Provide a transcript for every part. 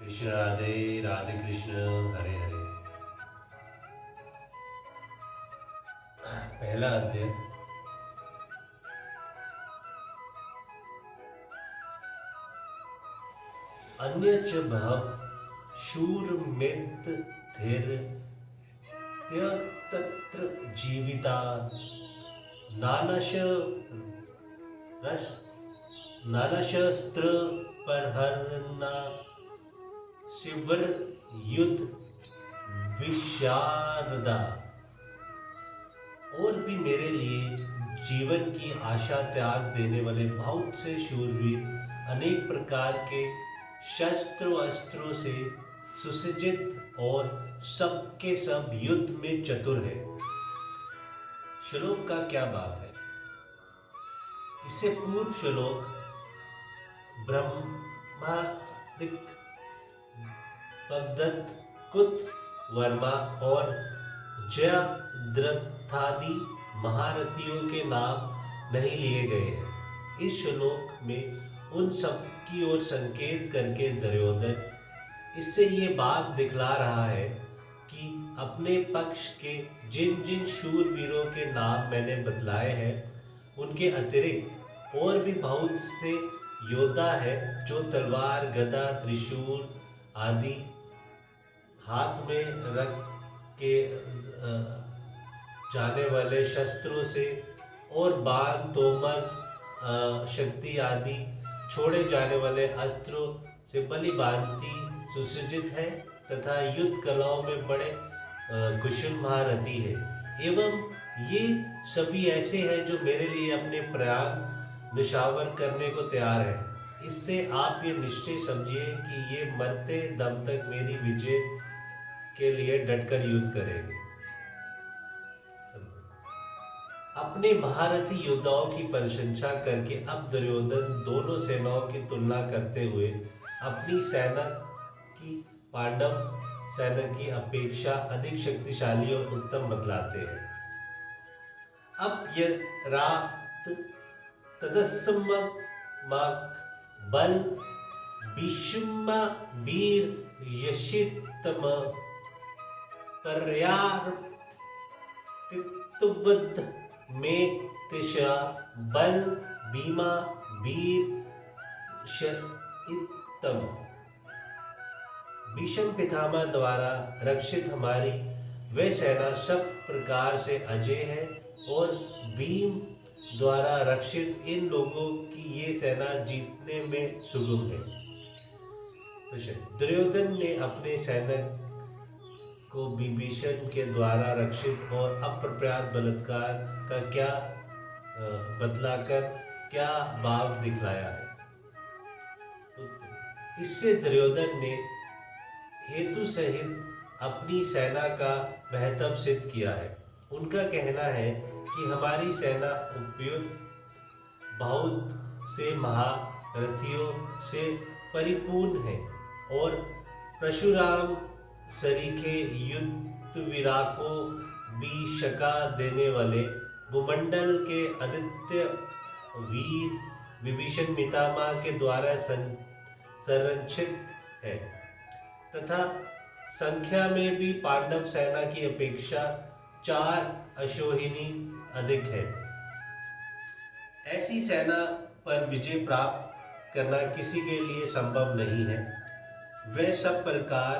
कृष्ण राधे राधे कृष्ण हरे हरे। पहला अध्याय। अन्य च बहव शूरमित धीर तत्र जीविता नानश रस नानशस्त्र परहरना शिवर युद्ध विशारदा। और भी मेरे लिए जीवन की आशा त्याग देने वाले बहुत से शूरवीर अनेक प्रकार के शस्त्र अस्त्रों से सुसज्जित और सबके सब युद्ध में चतुर है। श्लोक का क्या भाव है? इससे पूर्व श्लोक ब्रह्मादिक भगदत्त कुत वर्मा और जयद्रथादि महारथियों के नाम नहीं लिए गए हैं। इस श्लोक में उन सब की ओर संकेत करके दुर्योधन इससे ये बात दिखला रहा है कि अपने पक्ष के जिन जिन शूरवीरों के नाम मैंने बतलाए हैं उनके अतिरिक्त और भी बहुत से योद्धा है जो तलवार गदा त्रिशूल आदि हाथ में रख के जाने वाले शस्त्रों से और बाण तोमर शक्ति आदि छोड़े जाने वाले अस्त्रों से भली भांति सुसज्जित है तथा युद्ध कलाओं में बड़े कुशल महारथी है। एवं ये सभी ऐसे हैं जो मेरे लिए अपने प्राण निशावर करने को तैयार है। इससे आप ये निश्चय समझिए कि ये मरते दम तक मेरी विजय के लिए डटकर युद्ध करेंगे। अपने महारथी योद्धाओं की प्रशंसा करके अब दुर्योधन दोनों सेनाओं की तुलना करते हुए अपनी सेना की पांडव सेना की अपेक्षा अधिक शक्तिशाली और उत्तम बतलाते हैं। अब यह रात तदस्मक बल भीष्म वीर यशितम पर्याप्तित्वद में तिशा बल भीमा वीर शतम। भीष्म पितामह द्वारा रक्षित हमारी वे सेना सब प्रकार से अजय है और भीम द्वारा रक्षित इन लोगों की ये सेना जीतने में सुगम है। दुर्योधन ने अपने सैनिक को विभीषण के द्वारा रक्षित और अप्रत्याशित बलात्कार का क्या बतलाकर क्या भाव दिखलाया है? इससे दुर्योधन ने हेतु सहित अपनी सेना का महत्व सिद्ध किया है। उनका कहना है कि हमारी सेना उपयुक्त बहुत से महारथियों से परिपूर्ण है और परशुराम सरीखे युद्धवीरा को भी शका देने वाले भूमंडल के आदित्य वीर विभीषण पितामह के द्वारा संरक्षित है तथा संख्या में भी पांडव सेना की अपेक्षा 4 अश्वहिनी अधिक है। ऐसी सेना पर विजय प्राप्त करना किसी के लिए संभव नहीं है। वे सब प्रकार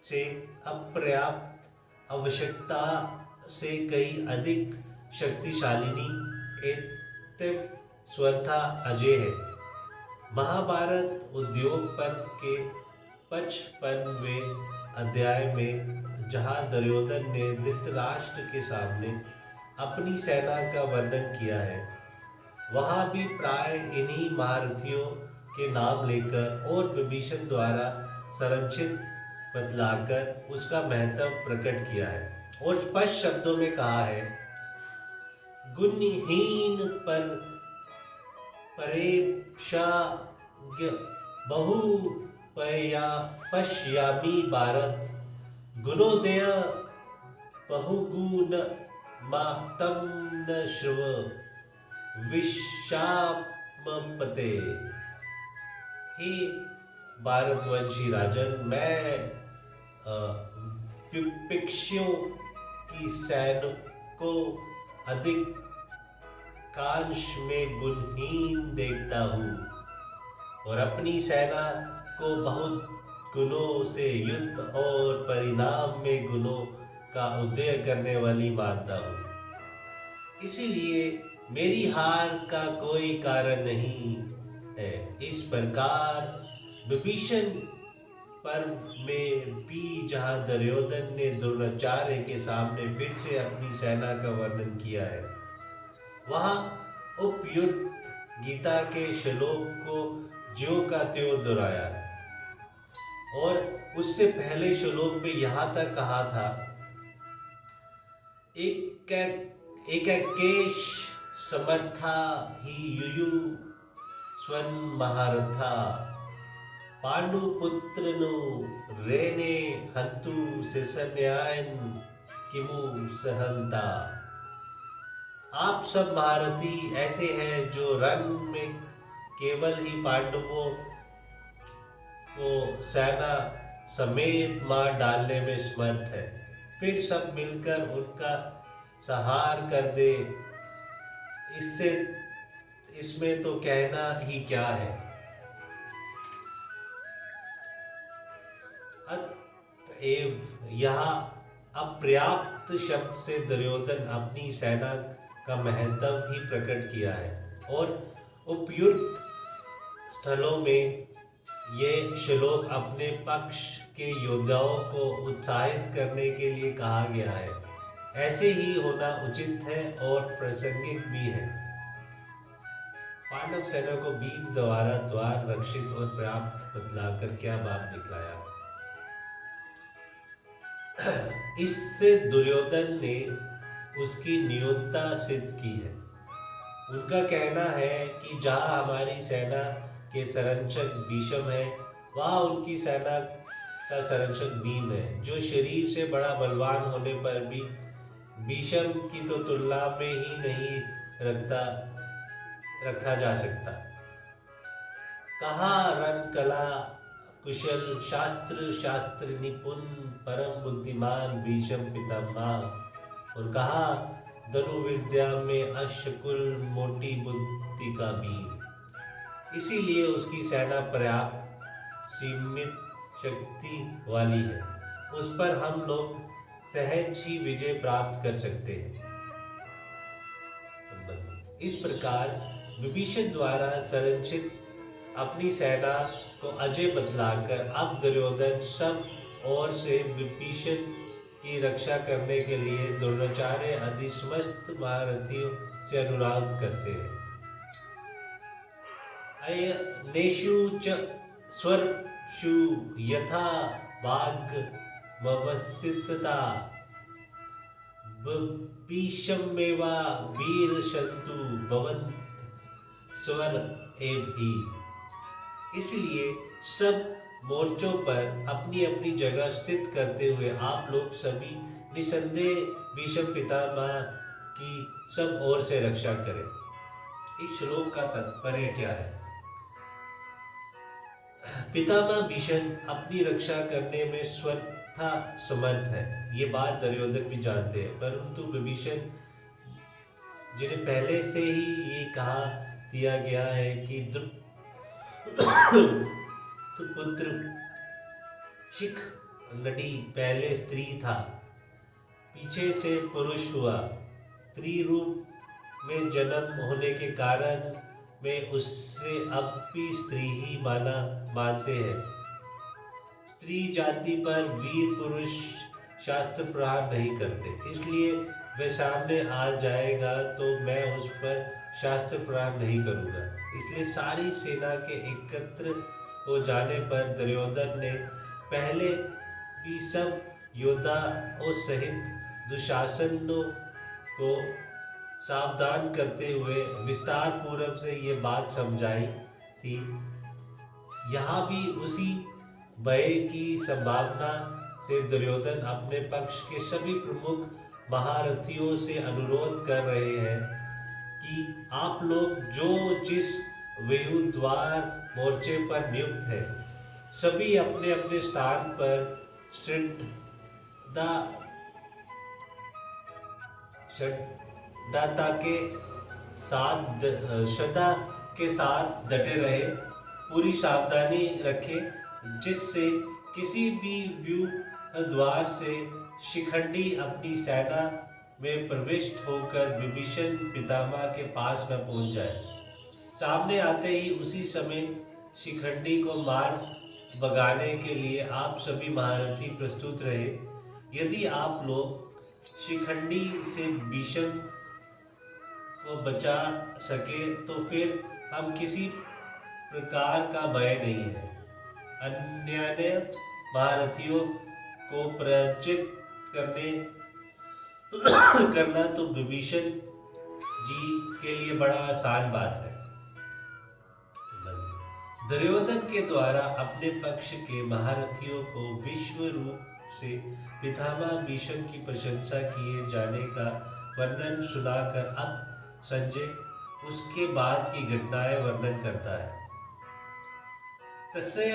से अपर्याप्त आवश्यकता से कई अधिक शक्तिशालिनी एवं स्वरथा अजय है। महाभारत उद्योग पर्व के 55वें अध्याय में जहाँ दुर्योधन ने धृतराष्ट्र के सामने अपनी सेना का वर्णन किया है वहाँ भी प्राय इन्हीं महारथियों के नाम लेकर और विभीषण द्वारा संरक्षित बतलाकर उसका महत्व प्रकट किया है और स्पष्ट शब्दों में कहा है, गुणहीन पर परेक्षा बहु पश्यामि भारत गुणोदय बहुगुण मातम न श्रव विशापते। हे भारतवंशी राजन, मैं विपक्षियों की सैनिकों अधिकांश में गुणहीन देखता हूँ और अपनी सेना को बहुत गुणों से युक्त और परिणाम में गुणों का उदय करने वाली मानता हूँ। इसीलिए मेरी हार का कोई कारण नहीं है। इस प्रकार विभीषण पर्व में भी जहाँ दुर्योधन ने द्रोणाचार्य के सामने फिर से अपनी सेना का वर्णन किया है, वहाँ उपयुक्त गीता के श्लोक को ज्यों का त्यों दोहराया है और उससे पहले श्लोक में यहाँ तक कहा था, एकेश समर्था ही युयु स्वन् महारथा पांडुपुत्रनु रेने हंतु शिशन्यायन किमु सहंता। आप सब महारथी ऐसे हैं जो रण में केवल ही पांडवों को सेना समेत मार डालने में समर्थ है, फिर सब मिलकर उनका संहार कर दे, इसमें तो कहना ही क्या है। अतएव यहाँ अपर्याप्त शब्द से दुर्योधन अपनी सेना का महत्व ही प्रकट किया है और उपयुक्त स्थलों में ये श्लोक अपने पक्ष के योद्धाओं को उत्साहित करने के लिए कहा गया है। ऐसे ही होना उचित है और प्रासंगिक भी है। पांडव सेना को भीम द्वारा द्वार रक्षित और पर्याप्त बतलाकर क्या बात दिखलाया। इससे दुर्योधन ने उसकी न्यूनता सिद्ध की है। उनका कहना है कि जहाँ हमारी सेना के संरक्षक भीष्म है, वहाँ उनकी सेना का संरक्षक भीम है, जो शरीर से बड़ा बलवान होने पर भी भीष्म की तो तुलना में ही नहीं रखा जा सकता। कहा रण कला कुशल शास्त्र निपुण परम बुद्धिमान भीष्म पितामह, और कहा धनुर्विद्या में अश्वकुल मोटी बुद्धि का भीम। इसीलिए उसकी सेना पर्याप्त सीमित शक्ति वाली है, उस पर हम लोग सहज ही विजय प्राप्त कर सकते हैं। इस प्रकार विभीषण द्वारा संरक्षित अपनी सेना को अजय बतलाकर अब दुर्योधन सब ओर से विभीषण की रक्षा करने के लिए द्रोणाचार्य आदि समस्त महारथियों से अनुरोध करते हैं। अयनेषु च स्वर्षु यथा भागमवस्थिता विभीषमेवा वीर शत्रु भवन्त स्वर एव ही। इसलिए सब मोर्चों पर अपनी अपनी जगह स्थित करते हुए आप लोग सभी निसंदेह भीष्म पितामह की सब ओर से रक्षा करें। इस श्लोक का तात्पर्य क्या है? पितामह भीष्म अपनी रक्षा करने में स्वतः समर्थ है, ये बात दुर्योधन भी जानते हैं, परंतु विभीषण जिन्हें पहले से ही ये कहा दिया गया है कि पुत्र शिख नडी पहले स्त्री था, पीछे से पुरुष हुआ। स्त्री रूप में जन्म होने के कारण में उससे अब भी स्त्री ही मानते हैं। स्त्री जाति पर वीर पुरुष शास्त्र प्रहार नहीं करते, इसलिए वह सामने आ जाएगा तो मैं उस पर शास्त्र प्रहार नहीं करूँगा। इसलिए सारी सेना के एकत्र हो जाने पर दुर्योधन ने पहले भी सब योद्धाओं सहित दुशासनों को सावधान करते हुए विस्तार पूर्वक से ये बात समझाई थी। यहाँ भी उसी भय की संभावना से दुर्योधन अपने पक्ष के सभी प्रमुख महारथियों से अनुरोध कर रहे हैं कि आप लोग जो जिस व्यूहद्वार मोर्चे पर नियुक्त है, सभी अपने अपने स्थान पर श्रद्धाता के श्रद्धा के साथ डटे रहे, पूरी सावधानी रखें जिससे किसी भी व्यूह द्वार से शिखंडी अपनी सेना में प्रविष्ट होकर विभीषण पितामह के पास न पहुंच जाए। सामने आते ही उसी समय शिखंडी को मार भगाने के लिए आप सभी महारथी प्रस्तुत रहे। यदि आप लोग शिखंडी से भीषम को बचा सके तो फिर हम किसी प्रकार का भय नहीं है। अन्य महारथियों को पराजित करना तो विभीषण जी के लिए बड़ा आसान बात है। दुर्योधन के द्वारा अपने पक्ष के महारथियों को विश्व रूप से पितामह भीष्म की प्रशंसा किए जाने का वर्णन सुनाकर अब संजय उसके बाद की घटनाएं वर्णन करता है। तस्य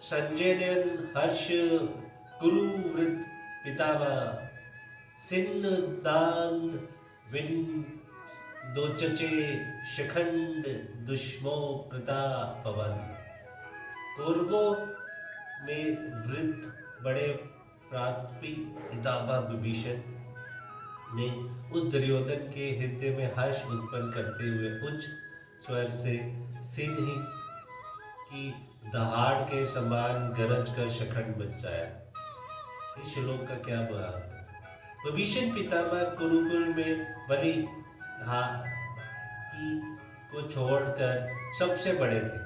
संजयन हर्ष कुरुवृत पितामह सिन्नदान्द विन्दोचचे शिखंड दुष्मो प्रतापवन। कौरवों में वृद्ध बड़े प्रातपी पितामह विभीषण ने उस दुर्योधन के हृदय में हर्ष उत्पन्न करते हुए उच्च स्वर से सिंह की दहाड़ के समान गरज कर शिखंड बचाया। इस श्लोक का क्या भाव है? विभीषण पितामह कुरुकुल में बलि को छोड़कर सबसे बड़े थे।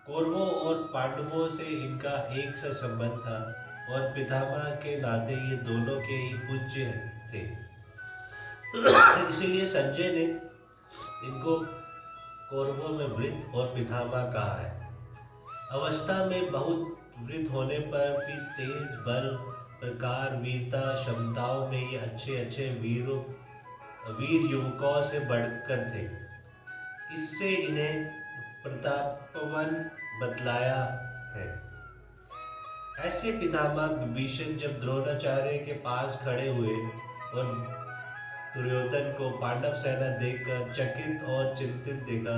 कौरवों और पांडवों से इनका एक सा संबंध था और पितामह के नाते ये दोनों के ही पूज्य थे। इसीलिए संजय ने इनको कौरवों में वृद्ध और पितामह कहा है। अवस्था में बहुत वृद्ध होने पर भी तेज बल प्रकार वीरता क्षमताओं में ये अच्छे वीर युवकों से बढ़कर थे। इससे इन्हें प्रतापवन बतलाया है। ऐसे पितामह विभीषण जब द्रोणाचार्य के पास खड़े हुए और दुर्योधन को पांडव सेना देखकर चकित और चिंतित देखा,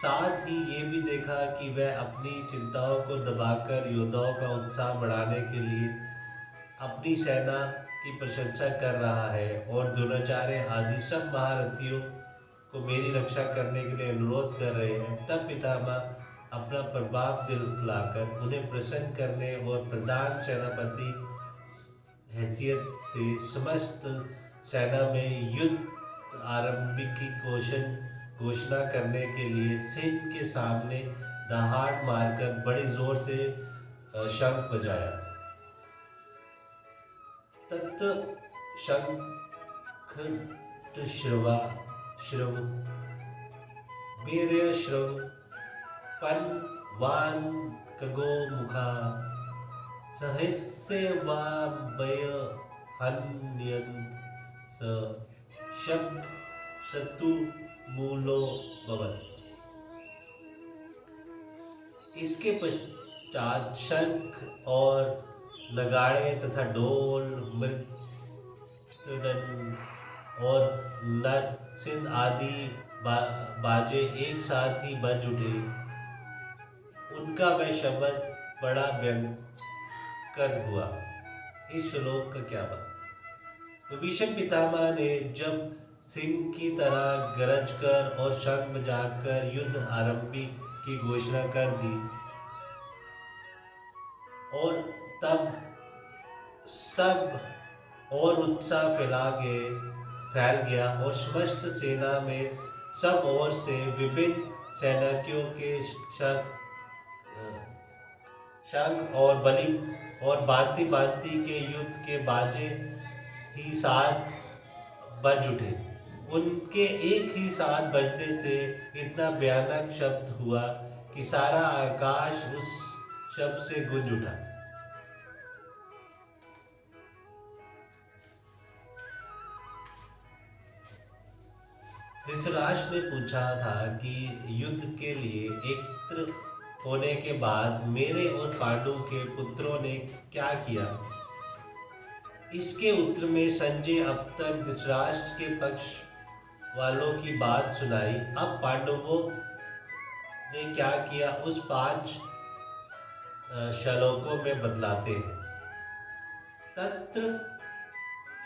साथ ही ये भी देखा कि वह अपनी चिंताओं को दबाकर योद्धाओं का उत्साह बढ़ाने के लिए अपनी सेना की प्रशंसा कर रहा है और द्रोणाचार्य आदि सब महारथियों को मेरी रक्षा करने के लिए अनुरोध कर रहे हैं, तब पितामह अपना प्रभाव दिलाकर उन्हें प्रसन्न करने और प्रधान सेनापति हैसियत से समस्त सेना में युद्ध आरंभ की घोषणा करने के लिए सिंह के सामने दहाड़ मारकर बड़े जोर से शंख बजाया। तत् शंख श्रव वीर्य श्रव पन वान कगो मुखा सहस्य वाय हन्यंत स शब्द शत्रु मूलो भवत्। इसके पश्चात शंख और नगाड़े तथा ढोल मृदंग और नरसिंह आदि बाजे एक साथ ही बज उठे। उनका वह शब्द बड़ा भयंकर हुआ। इस श्लोक का क्या बात? विभीषण पितामह ने जब सिंह की तरह गरज कर और शंख बजाकर युद्ध आरंभ की घोषणा कर दी और तब सब और उत्साह फैल गया और समस्त सेना में सब ओर से विभिन्न सेनानियों के शंख और बलि और भांति भांति के युद्ध के बाजे ही साथ बज उठे। उनके एक ही साथ बजने से इतना भयानक शब्द हुआ कि सारा आकाश उस शब्द से गूंज उठा। धृतराष्ट्र ने पूछा था कि युद्ध के लिए एकत्र होने के बाद मेरे और पांडु के पुत्रों ने क्या किया? इसके उत्तर में संजय अब तक धृतराष्ट्र के पक्ष वालों की बात सुनाई। अब पांडवों ने क्या किया उस 5 श्लोकों में बतलाते हैं। तत्र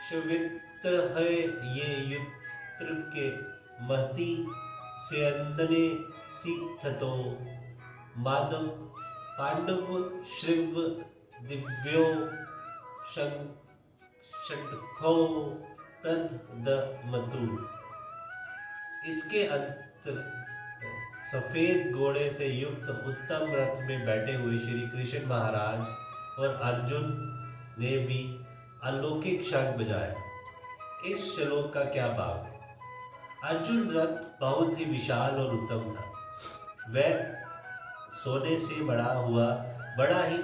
श्वेत्र है ये युत्र के महति से अंदने सीथतो माधव पांडव श्रिव दिव्यो शंखो प्रदमतु। इसके अंतर सफेद घोड़े से युक्त उत्तम रथ में बैठे हुए श्री कृष्ण महाराज और अर्जुन ने भी अलौकिक शंख बजाया। इस श्लोक का क्या भाव? अर्जुन रथ बहुत ही विशाल और उत्तम था। वह सोने से बड़ा हुआ बड़ा ही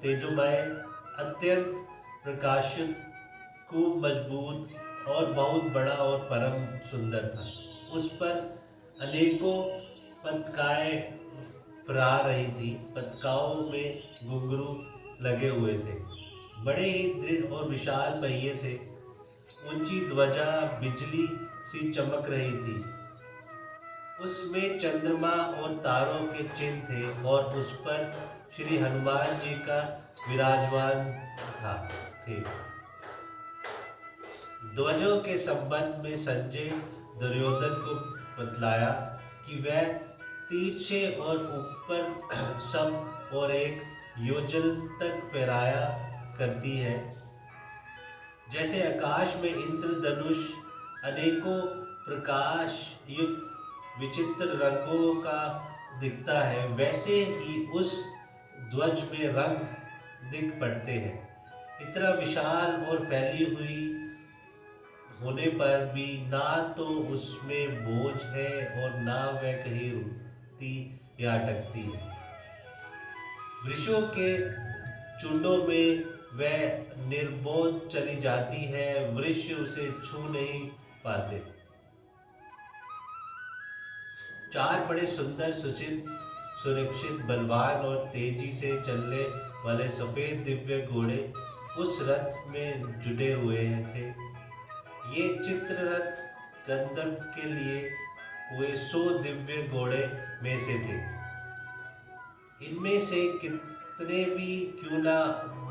तेजोमय, अत्यंत प्रकाशित, खूब मजबूत और बहुत बड़ा और परम सुंदर था। उस पर अनेकों पताकाएं फहरा रही थी। पताकाओं में घुंघरू लगे हुए थे। बड़े ही दृढ़ और विशाल पहिए थे। ऊंची ध्वजा बिजली सी चमक रही थी। उसमें चंद्रमा और तारों के चिन्ह थे और उस पर श्री हनुमान जी का विराजमान थे। ध्वजों के संबंध में संजय दुर्योधन को बतलाया कि वह तिरछे और ऊपर सब और 1 योजन तक फहराया करती है। जैसे आकाश में इंद्रधनुष अनेकों प्रकाश युक्त विचित्र रंगों का दिखता है, वैसे ही उस ध्वज में रंग दिख पड़ते हैं। इतना विशाल और फैली हुई होने पर भी ना तो उसमें बोझ है और ना वह कहीं रुकती या अटकती है। वृक्षों के झुंडों में वह निर्बोध चली जाती है। वृक्ष उसे छू नहीं पाते। 4 बड़े सुंदर, सुचित, सुरक्षित, बलवान और तेजी से चलने वाले सफेद दिव्य घोड़े उस रथ में जुटे हुए थे। ये चित्ररथ गंधर्व के लिए हुए 100 दिव्य घोड़े में से थे। इनमें से कितने भी क्यों ना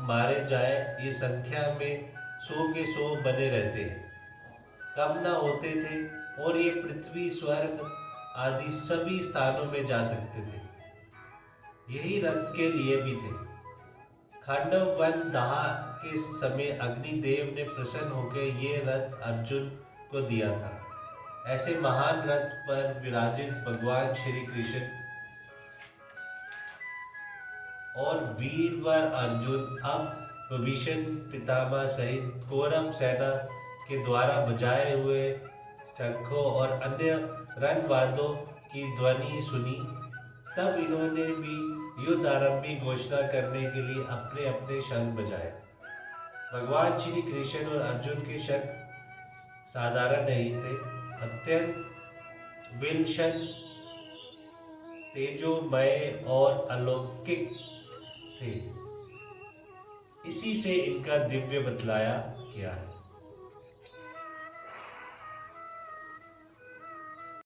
मारे जाए, ये संख्या में 100 के 100 बने रहते, कम ना होते थे और ये पृथ्वी, स्वर्ग आदि सभी स्थानों में जा सकते थे। यही रथ के लिए भी थे। खांडव वन दाह के समय अग्निदेव ने प्रसन्न होकर ये रथ अर्जुन को दिया था। ऐसे महान रथ पर विराजित भगवान श्री कृष्ण और वीरवर अर्जुन अब विभीषण पितामह सहित कौरव सेना के द्वारा बजाए हुए शंखों और अन्य रणवाद्यों की ध्वनि सुनी। तब इन्होंने भी युद्ध आरंभ की घोषणा करने के लिए अपने अपने शंख बजाए। भगवान श्री कृष्ण और अर्जुन के शंख साधारण नहीं थे, अत्यंत विलक्षण, तेजोमय और अलौकिक थे। इसी से इनका दिव्य बतलाया गया है।